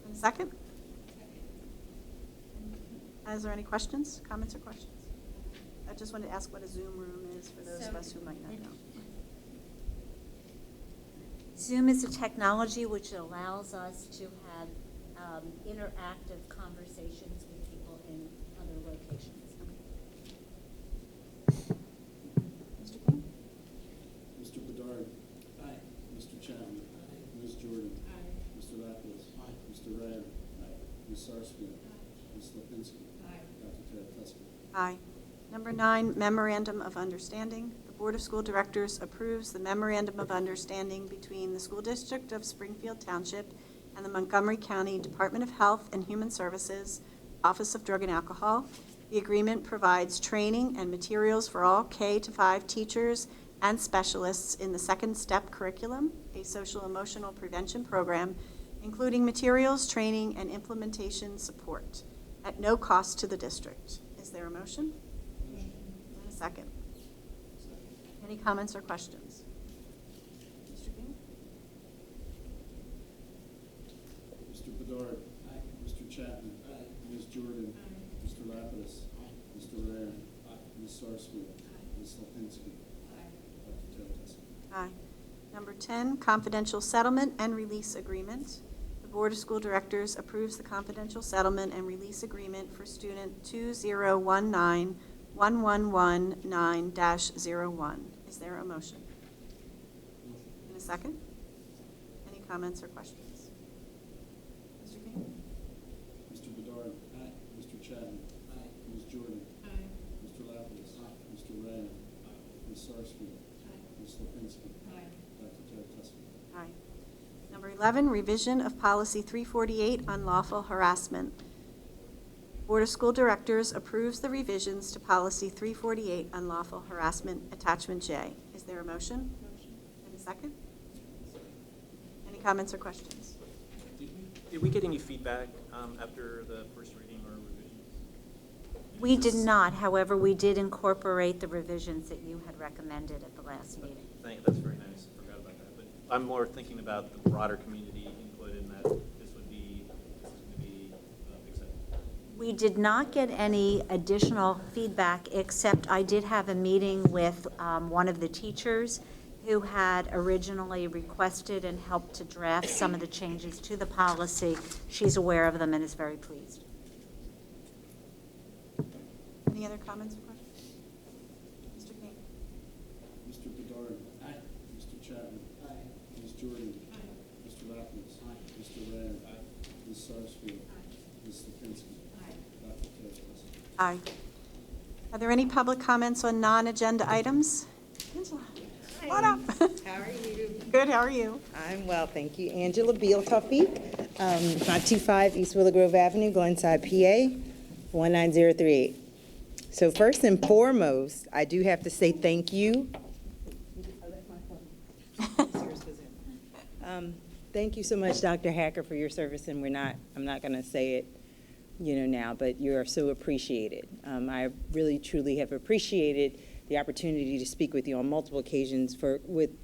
S1: And a second? Is there any questions, comments, or questions? I just wanted to ask what a Zoom room is for those of us who might not know.
S5: Zoom is a technology which allows us to have interactive conversations with people in other locations.
S1: Mr. King?
S15: Mr. Bedard. Aye. Mr. Chapman. Ms. Jordan. Mr. Lapidus. Mr. Ray. Ms. Sarsfield. Ms. Lipinski. Dr. Teravasik.
S1: Aye. Number 9, Memorandum of Understanding. The Board of School Directors approves the Memorandum of Understanding between the School District of Springfield Township and the Montgomery County Department of Health and Human Services, Office of Drug and Alcohol. The agreement provides training and materials for all K-5 teachers and specialists in the Second Step curriculum, a social-emotional prevention program, including materials, training, and implementation support at no cost to the district. Is there a motion? And a second. Any comments or questions? Mr. King?
S15: Mr. Bedard. Mr. Chapman. Ms. Jordan. Mr. Lapidus. Mr. Ray. Ms. Sarsfield. Ms. Lipinski. Dr. Teravasik.
S1: Aye. Number 10, Confidential Settlement and Release Agreement. The Board of School Directors approves the confidential settlement and release agreement for student 2019-1119-01. Is there a motion? In a second? Any comments or questions? Mr. King?
S15: Mr. Bedard. Mr. Chapman. Ms. Jordan. Mr. Lapidus. Mr. Ray. Ms. Sarsfield. Ms. Lipinski. Dr. Teravasik.
S1: Aye. Number 11, Revision of Policy 348, Unlawful Harassment. Board of School Directors approves the revisions to Policy 348, Unlawful Harassment, Attachment J. Is there a motion? Motion. And a second? Any comments or questions?
S14: Did we get any feedback after the first reading or revisions?
S5: We did not, however, we did incorporate the revisions that you had recommended at the last meeting.
S14: That's very nice. I forgot about that. But I'm more thinking about the broader community input in that this is going to be accepted.
S5: We did not get any additional feedback, except I did have a meeting with one of the teachers who had originally requested and helped to draft some of the changes to the policy. She's aware of them and is very pleased.
S1: Any other comments or questions? Mr. King?
S15: Mr. Bedard. Mr. Chapman. Ms. Jordan. Mr. Lapidus. Mr. Ray. Ms. Sarsfield. Ms. Lipinski. Dr. Teravasik.
S1: Aye. Are there any public comments on non-agenda items? Angela, come on up.
S4: How are you?
S1: Good, how are you?
S4: I'm well, thank you. Angela Beal Tawfiq, 525 East Willow Grove Avenue, Glenside, PA, 19038. So first and foremost, I do have to say thank you. Thank you so much, Dr. Hacker, for your service, and I'm not going to say it, now, but you are so appreciated. I really, truly have appreciated the opportunity to speak with you on multiple occasions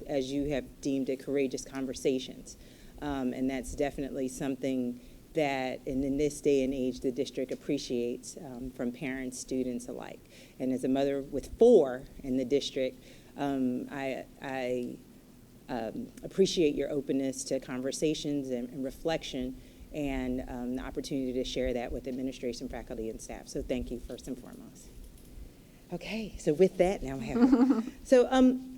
S4: as you have deemed it, courageous conversations. And that's definitely something that, in this day and age, the district appreciates from parents, students alike. And as a mother with 4 in the district, I appreciate your openness to conversations and reflection, and the opportunity to share that with administration, faculty, and staff. So thank you, first and foremost. Okay, so with that, now I have. So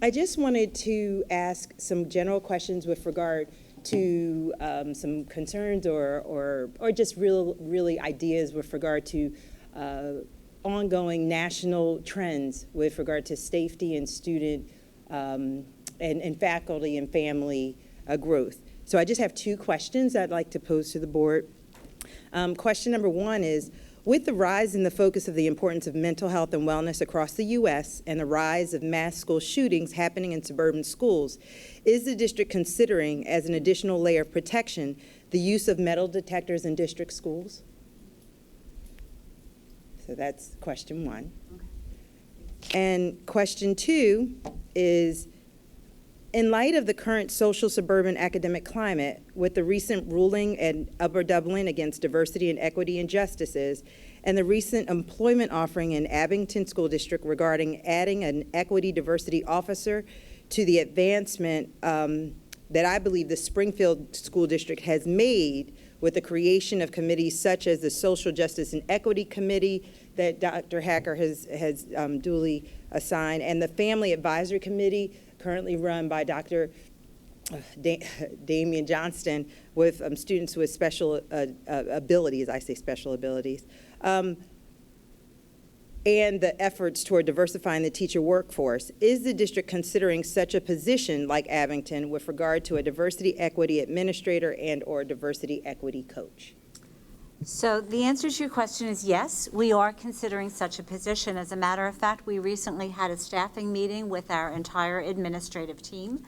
S4: I just wanted to ask some general questions with regard to some concerns or just really ideas with regard to ongoing national trends with regard to safety and student and faculty and family growth. So I just have two questions I'd like to pose to the board. Question number one is, with the rise in the focus of the importance of mental health and wellness across the U.S. and the rise of mass school shootings happening in suburban schools, is the district considering, as an additional layer of protection, the use of metal detectors in district schools? So that's question one. And question two is, in light of the current social suburban academic climate, with the recent ruling at Upper Dublin against diversity and equity injustices, and the recent employment offering in Abington School District regarding adding an equity diversity officer to the advancement that I believe the Springfield School District has made with the creation of committees such as the Social Justice and Equity Committee that Dr. Hacker has duly assigned, and the Family Advisory Committee currently run by Dr. Damian Johnston with students with special abilities, I say special abilities, and the efforts toward diversifying the teacher workforce. Is the district considering such a position like Abington with regard to a diversity equity administrator and or diversity equity coach?
S5: So the answer to your question is yes, we are considering such a position. As a matter of fact, we recently had a staffing meeting with our entire administrative team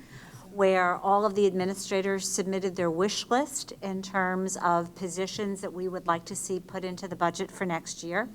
S5: where all of the administrators submitted their wish list in terms of positions that we would like to see put into the budget for next year.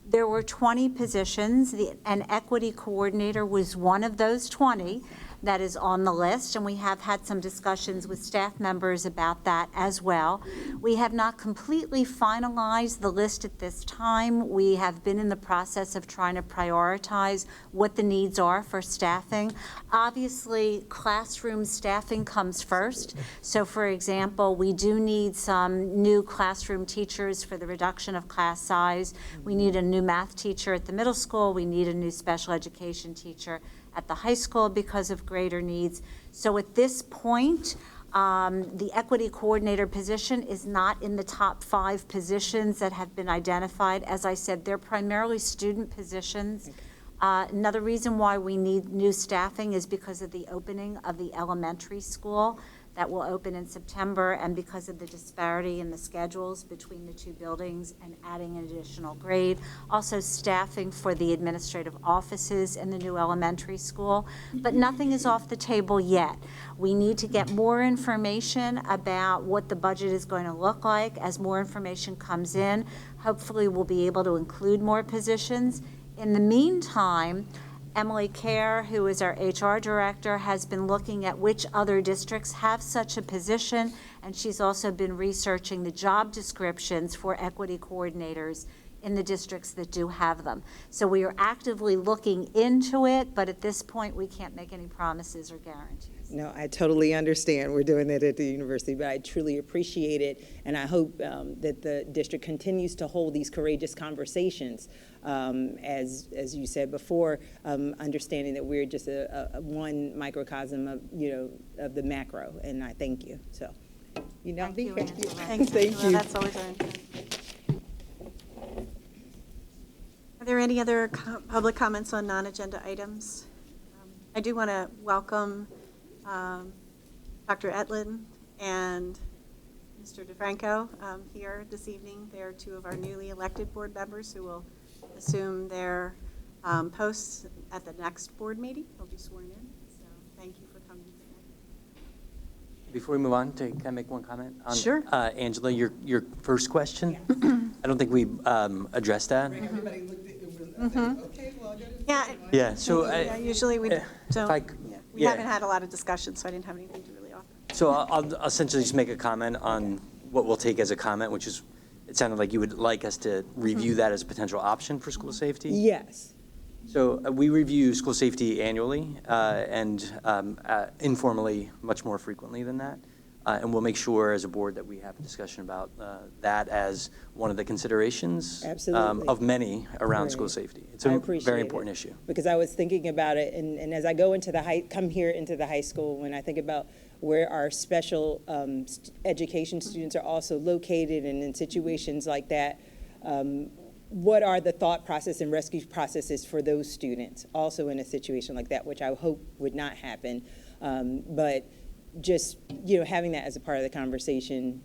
S5: There were 20 positions. An equity coordinator was one of those 20 that is on the list, and we have had some discussions with staff members about that as well. We have not completely finalized the list at this time. We have been in the process of trying to prioritize what the needs are for staffing. Obviously, classroom staffing comes first. So for example, we do need some new classroom teachers for the reduction of class size. We need a new math teacher at the middle school. We need a new special education teacher at the high school because of greater needs. So at this point, the equity coordinator position is not in the top 5 positions that have been identified. As I said, they're primarily student positions. Another reason why we need new staffing is because of the opening of the elementary school that will open in September, and because of the disparity in the schedules between the two buildings and adding an additional grade. Also staffing for the administrative offices in the new elementary school. But nothing is off the table yet. We need to get more information about what the budget is going to look like. As more information comes in, hopefully we'll be able to include more positions. In the meantime, Emily Kerr, who is our HR director, has been looking at which other districts have such a position, and she's also been researching the job descriptions for equity coordinators in the districts that do have them. So we are actively looking into it, but at this point we can't make any promises or guarantees.
S4: No, I totally understand. We're doing it at the university, but I truly appreciate it, and I hope that the district continues to hold these courageous conversations. As you said before, understanding that we're just a one microcosm of of the macro, and I thank you. So,
S5: Thank you, Angela.
S4: Thank you.
S1: That's always our intent. Are there any other public comments on non-agenda items? I do want to welcome Dr. Etlin and Mr. DeFranco here this evening. They're 2 of our newly elected board members who will assume their posts at the next board meeting. They'll be sworn in. So thank you for coming today.
S12: Before we move on, can I make one comment?
S1: Sure.
S12: Angela, your first question, I don't think we addressed that.
S16: Everybody looked at it and was, okay, well, I got it.
S1: Yeah.
S12: Yeah, so
S1: Yeah, usually we don't. We
S12: yeah.
S1: haven't had a lot of discussion, so I didn't have anything to really offer.
S12: So I'll essentially just make a comment on what we'll take as a comment, which is, it sounded like you would like us to review that as a potential option for school safety.
S4: Yes.
S12: So we review school safety annually and informally much more frequently than that. And we'll make sure as a board that we have a discussion about that as one of the considerations of many around school safety. It's a very important issue.
S4: Because I was thinking about it, and as I go into come here into the high school, when I think about where our special education students are also located and in situations like that, what are the thought process and rescue processes for those students also in a situation like that, which I hope would not happen. But just, having that as a part of the conversation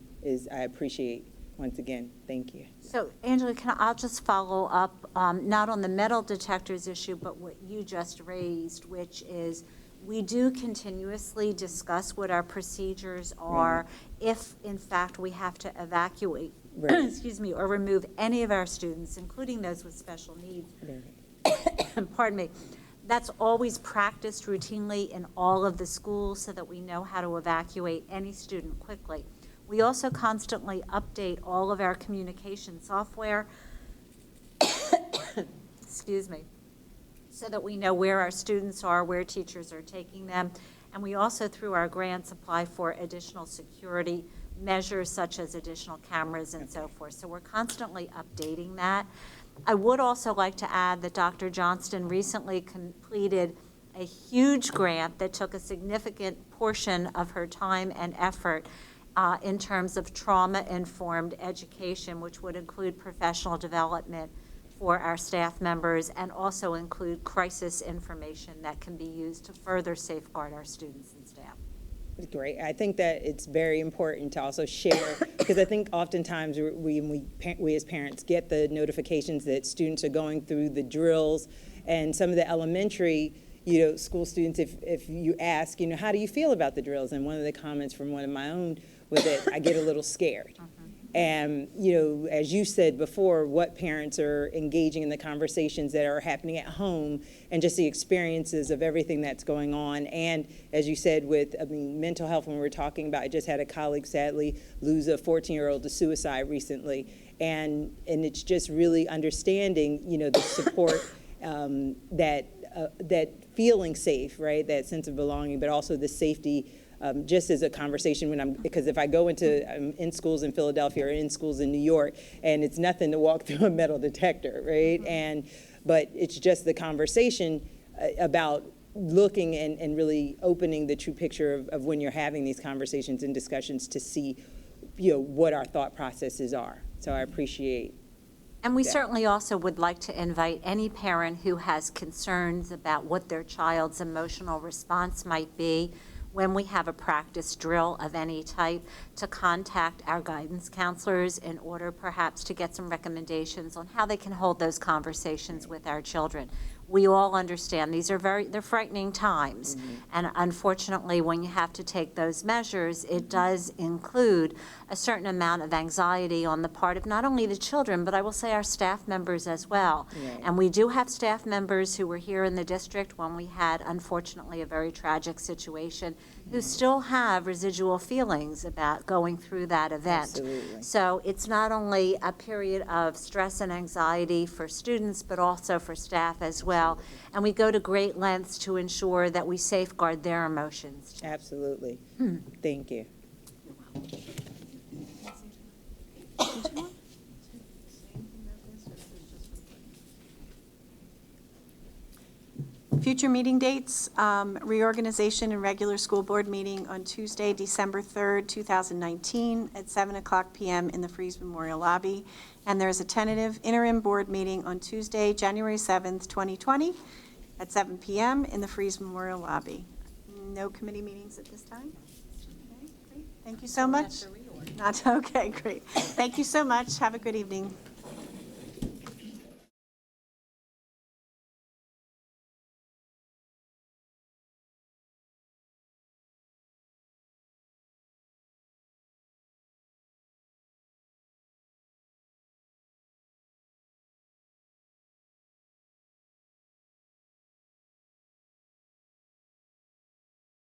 S4: I appreciate. Once again, thank you.
S5: So Angela, I'll just follow up, not on the metal detectors issue, but what you just raised, which is we do continuously discuss what our procedures are if, in fact, we have to evacuate, excuse me, or remove any of our students, including those with special needs. Pardon me. That's always practiced routinely in all of the schools so that we know how to evacuate any student quickly. We also constantly update all of our communication software, excuse me, so that we know where our students are, where teachers are taking them. And we also, through our grants, apply for additional security measures such as additional cameras and so forth. So we're constantly updating that. I would also like to add that Dr. Johnston recently completed a huge grant that took a significant portion of her time and effort in terms of trauma-informed education, which would include professional development for our staff members and also include crisis information that can be used to further safeguard our students and staff.
S4: Great. I think that it's very important to also share, because I think oftentimes we as parents get the notifications that students are going through the drills, and some of the elementary school students, if you ask, how do you feel about the drills? And one of the comments from one of my own was that I get a little scared. And, as you said before, what parents are engaging in the conversations that are happening at home and just the experiences of everything that's going on. And as you said with, mental health, when we were talking about, I just had a colleague sadly lose a 14-year-old to suicide recently. And it's just really understanding, the support that feeling safe, right? That sense of belonging, but also the safety. Just as a conversation because if I go I'm in schools in Philadelphia or in schools in New York, and it's nothing to walk through a metal detector, right? But it's just the conversation about looking and really opening the true picture of when you're having these conversations and discussions to see, what our thought processes are. So I appreciate.
S5: And we certainly also would like to invite any parent who has concerns about what their child's emotional response might be when we have a practice drill of any type, to contact our guidance counselors in order perhaps to get some recommendations on how they can hold those conversations with our children. We all understand these are they're frightening times. And unfortunately, when you have to take those measures, it does include a certain amount of anxiety on the part of not only the children, but I will say our staff members as well. And we do have staff members who were here in the district when we had, unfortunately, a very tragic situation, who still have residual feelings about going through that event.
S4: Absolutely.
S5: So it's not only a period of stress and anxiety for students, but also for staff as well. And we go to great lengths to ensure that we safeguard their emotions.
S4: Absolutely. Thank you.
S1: Future meeting dates, reorganization and regular school board meeting on Tuesday, December 3rd, 2019 at 7:00 p.m. in the Freeze Memorial Lobby. And there's a tentative interim board meeting on Tuesday, January 7th, 2020 at 7 p.m. in the Freeze Memorial Lobby. No committee meetings at this time? Okay, great. Thank you so much. Not okay, great. Thank you so much. Have a good evening.